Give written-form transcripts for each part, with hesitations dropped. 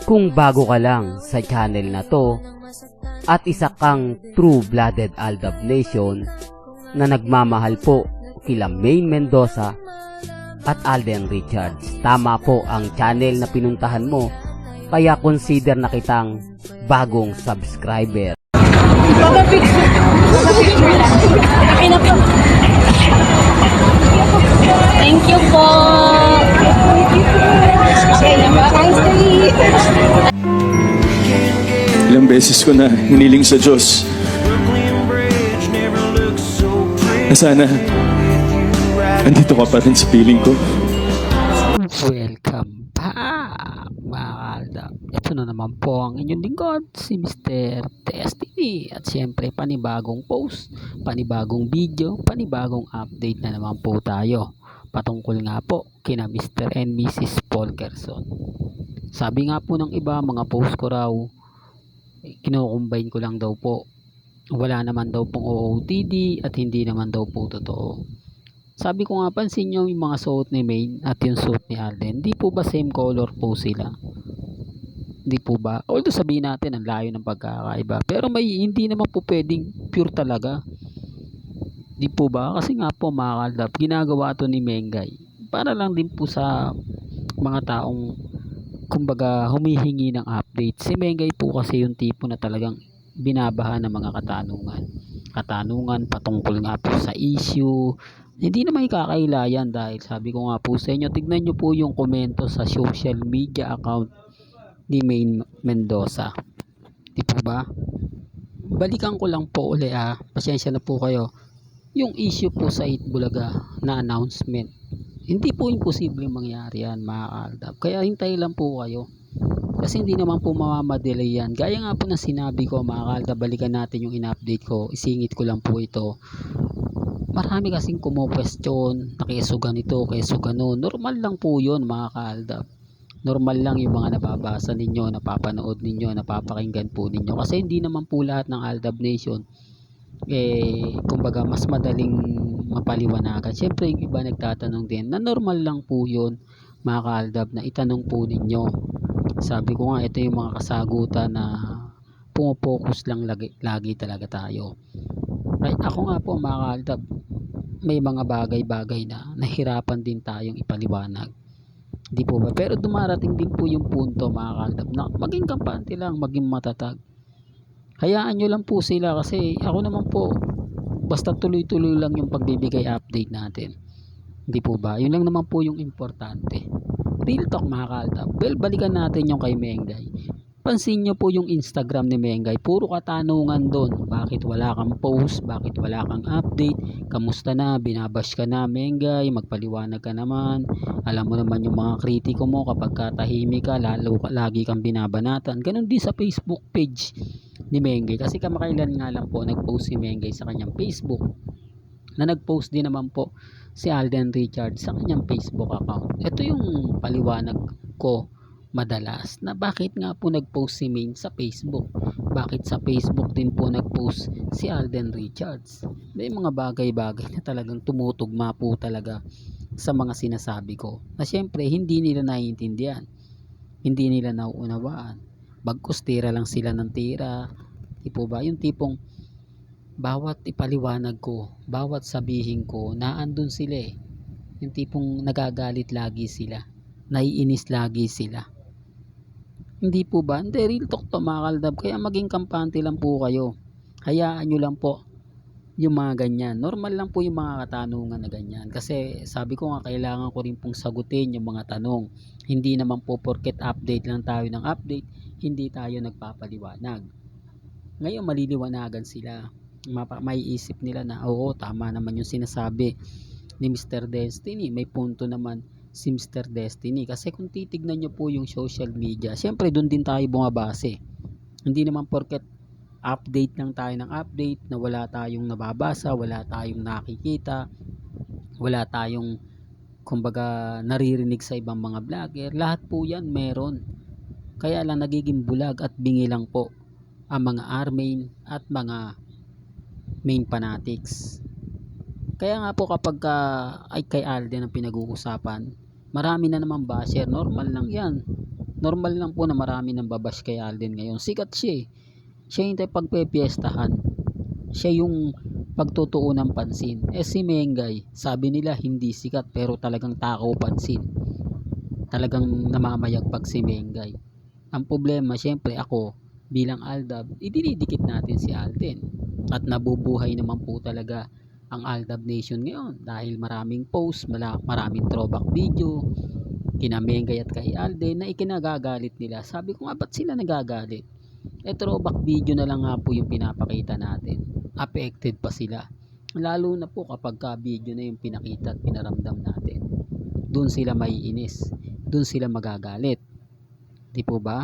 Kung bago ka lang sa channel na to at isa kang true-blooded Aldab Nation na nagmamahal po kila Maine Mendoza at Alden Richards, tama po ang channel na pinuntahan mo, kaya consider na kitang bagong subscriber. Thank you po. Okay na ba? Ilang beses ko na hiniling sa Diyos na sana andito ka pa rin sa piling ko. Welcome back mga Aldab. Ito na naman po ang inyong lingkod, si Mr. Destiny. At syempre panibagong post, panibagong video, panibagong update na naman po tayo patungkol nga po kina Mr. and Mrs. Polkerson. Sabi nga po ng iba, mga post ko raw kinukumbine ko lang daw po, wala naman daw pong OOTD at hindi naman daw po totoo. Sabi ko nga, pansin nyo yung mga suot ni Maine at yung suot ni Alden, di po ba same color po sila? Di po ba? Although sabihin natin ang layo ng pagkakaiba, pero may hindi naman po pwedeng pure talaga, di po ba? Kasi nga po mga Aldab, ginagawa to ni Mengay para lang din po sa mga taong kumbaga humihingi ng update. Si Mengay po kasi yung tipo na talagang binabaha ng mga katanungan patungkol nga po sa issue. Hindi naman ikakailayan dahil sabi ko nga po sa inyo, tignan nyo po yung komento sa social media account ni Maine Mendoza, di po ba? Balikan ko lang po uli, pasensya na po kayo, yung issue po sa Itbulaga na announcement, hindi po imposible mangyari yan mga Aldab, kaya hintay lang po kayo kasi hindi naman po mamamadali yan. Gaya nga po na sinabi ko mga Aldab, balikan natin yung in-update ko, isingit ko lang po ito. Marami kasing kumo-question na keso ganito, keso ganon. Normal lang po yun mga Aldab, normal lang yung mga nababasa ninyo, napapanood ninyo, napapakinggan po ninyo, kasi hindi naman po lahat ng Aldab Nation kumbaga mas madaling mapaliwanagan. Syempre yung iba nagtatanong din na normal lang po yun mga Aldab, na itanong po ninyo. Sabi ko nga, ito yung mga kasagutan na pumopokus lang lagi talaga tayo. Right, ako nga po mga Aldab, may mga bagay-bagay na nahirapan din tayong ipaliwanag, di po ba? Pero dumarating din po yung punto mga Aldab na maging kampante lang, maging matatag. Hayaan nyo lang po sila, kasi ako naman po basta tuloy-tuloy lang yung pagbibigay update natin, di po ba? Yun lang naman po yung importante. Real talk mga Aldab. Well, balikan natin yung kay Mengay. Pansin nyo po yung Instagram ni Mengay, puro katanungan doon. Bakit wala kang post? Bakit wala kang update? Kamusta na? Binabash ka na Mengay? Magpaliwanag ka naman. Alam mo naman yung mga kritiko mo, kapag katahimik ka, lagi kang binabanatan. Ganon din sa Facebook page ni Mengay. Kasi kamakailan nga lang po nag-post si Mengay sa kanyang Facebook, na nag-post din naman po si Alden Richards sa kanyang Facebook account. Ito yung paliwanag ko madalas, na bakit nga po nag-post si Maine sa Facebook, bakit sa Facebook din po nag-post si Alden Richards. May mga bagay-bagay na talagang tumutugma po talaga sa mga sinasabi ko, na syempre hindi nila naiintindihan, hindi nila nauunawaan, bagkus tira lang sila ng tira, di po ba? Yung tipong bawat ipaliwanag ko, bawat sabihin ko, naandun sila yung tipong nagagalit lagi sila, naiinis lagi sila, hindi po ba? Hindi, real talk to mga Aldab. Kaya maging kampante lang po kayo, hayaan nyo lang po yung mga ganyan. Normal lang po yung mga katanungan na ganyan, kasi sabi ko nga, kailangan ko rin pong sagutin yung mga tanong. Hindi naman po porket update lang tayo ng update, hindi tayo nagpapaliwanag. Ngayon maliliwanagan sila, may isip nila na oo, tama naman yung sinasabi ni Mr. Destiny, may punto naman si Mr. Destiny. Kasi kung titignan nyo po yung social media, syempre doon din tayo bumabase. Hindi naman porket update lang tayo ng update na wala tayong nababasa, wala tayong nakikita, wala tayong kumbaga naririnig sa ibang mga vlogger. Lahat po yan meron, kaya lang nagiging bulag at bingi lang po ang mga R-Main at mga Main fanatics. Kaya nga po kapag ay kay Alden ang pinag-uusapan, marami na naman basher, normal lang yan. Normal lang po na marami nang babash kay Alden ngayon. Sikat siya eh. Siya yung tayo pagpepiestahan. Siya yung pagtutuon ng pansin. Si Mengay, sabi nila hindi sikat pero talagang takaw pansin. Talagang namamayagpag si Mengay. Ang problema, syempre ako bilang Aldab, idinidikit natin si Alden. At nabubuhay naman po talaga ang Aldab Nation ngayon dahil maraming post, maraming throwback video kina Mengay at kay Alden na ikinagagalit nila. Sabi ko nga, ba't sila nagagalit? Throwback video na lang nga po yung pinapakita natin. Affected pa sila. Lalo na po kapag video na yung pinakita at pinaramdam natin. Doon sila maiinis. Doon sila magagalit. Di po ba?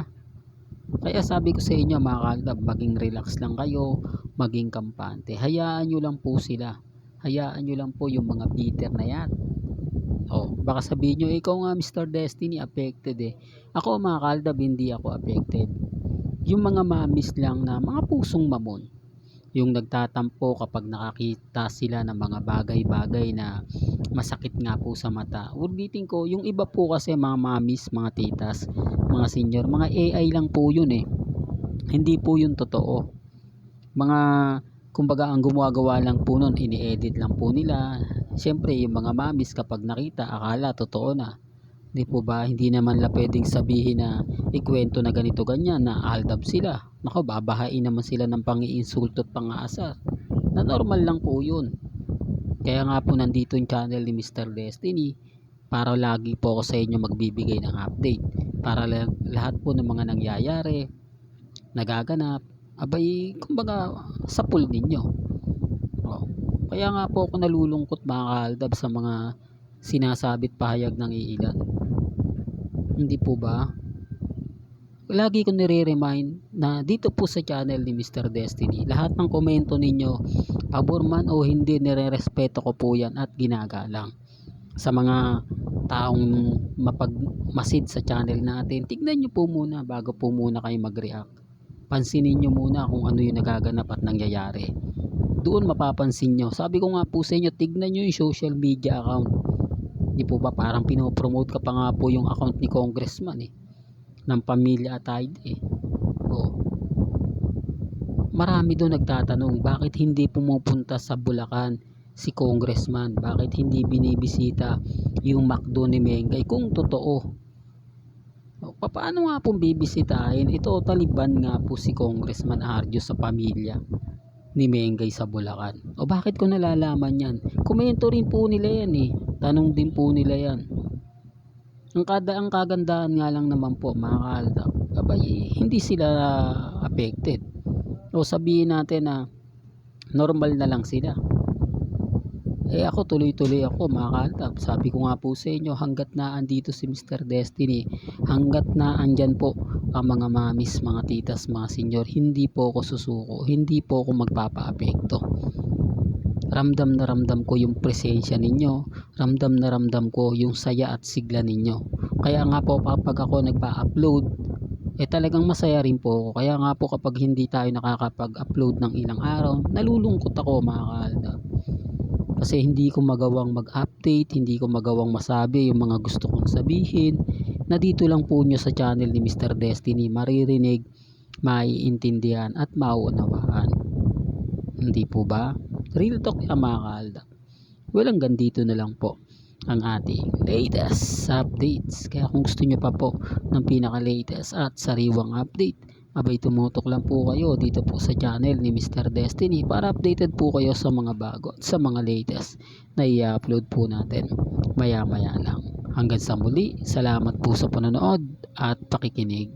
Kaya sabi ko sa inyo mga Aldab, maging relax lang kayo, maging kampante. Hayaan nyo lang po sila. Hayaan nyo lang po yung mga bitter na yan. Baka sabihin nyo, ikaw nga Mr. Destiny, affected eh. Ako mga Aldab, hindi ako affected. Yung mga mamis lang na mga pusong mamon, yung nagtatampo kapag nakakita sila ng mga bagay-bagay na masakit nga po sa mata. Ulitin ko, yung iba po kasi mga mamis, mga titas, mga senior, mga AI lang po yun eh. Hindi po yun totoo. Mga, kumbaga ang gumagawa lang po nun, ini-edit lang po nila. Siyempre yung mga mamis kapag nakita, akala totoo na. Di po ba? Hindi naman la pwedeng sabihin na ikwento na ganito ganyan na Aldab sila. Nako, babahain naman sila ng pang-iinsulto at pang-aasar. Na normal lang po yun. Kaya nga po nandito yung channel ni Mr. Destiny para lagi po ako sa inyo magbibigay ng update. Para lahat po ng mga nangyayari, nagaganap, abay, kumbaga, sa pool ninyo. Kaya nga po ako nalulungkot mga Aldab sa mga sinasabit pahayag ng iilan. Hindi po ba? Lagi ko nire-remind na dito po sa channel ni Mr. Destiny, lahat ng komento ninyo, pabor man o hindi, nire-respeto ko po yan at ginagalang. Sa mga taong mapagmasid sa channel natin, tignan nyo po muna bago po muna kayo mag-react. Pansinin nyo muna kung ano yung nagaganap at nangyayari. Doon mapapansin nyo. Sabi ko nga po sa inyo, tignan nyo yung social media account. Di po ba parang pinopromote ka pa nga po yung account ni Congressman eh, ng Pamilya Atayde eh. Marami doon nagtatanong bakit hindi pumupunta sa Bulacan si Congressman, bakit hindi binibisita yung McDo ni Mengay kung totoo. Paano nga pong bibisitahin? Totally ban nga po si Congressman Arjo sa pamilya ni Mengay sa Bulacan. Bakit ko nalalaman yan? Komento rin po nila yan eh. Tanong din po nila yan. Ang kagandahan nga lang naman po mga Aldab, hindi sila affected. Sabihin natin na normal na lang sila. Ako tuloy-tuloy ako mga Aldab. Sabi ko nga po sa inyo, hanggat na andito si Mr. Destiny, hanggat na andyan po ang mga mamis, mga titas, mga senior, hindi po ako susuko, hindi po ako magpapa-apekto. Ramdam na ramdam ko yung presensya ninyo, ramdam na ramdam ko yung saya at sigla ninyo. Kaya nga po kapag ako nagpa-upload, talagang masaya rin po ako. Kaya nga po kapag hindi tayo nakakapag-upload ng ilang araw, nalulungkot ako mga Aldab. Kasi hindi ko magawang mag-update, hindi ko magawang masabi yung mga gusto kong sabihin, na dito lang po nyo sa channel ni Mr. Destiny maririnig, maiintindihan at mauunawaan. Hindi po ba? Real talk yan mga Aldab. Walang gandito na lang po ang ating latest updates. Kaya kung gusto nyo pa po ng pinaka-latest at sariwang update, tumutok lang po kayo dito po sa channel ni Mr. Destiny para updated po kayo sa mga bago at sa mga latest na i-upload po natin maya-maya lang. Hanggang sa muli, salamat po sa panonood at pakikinig.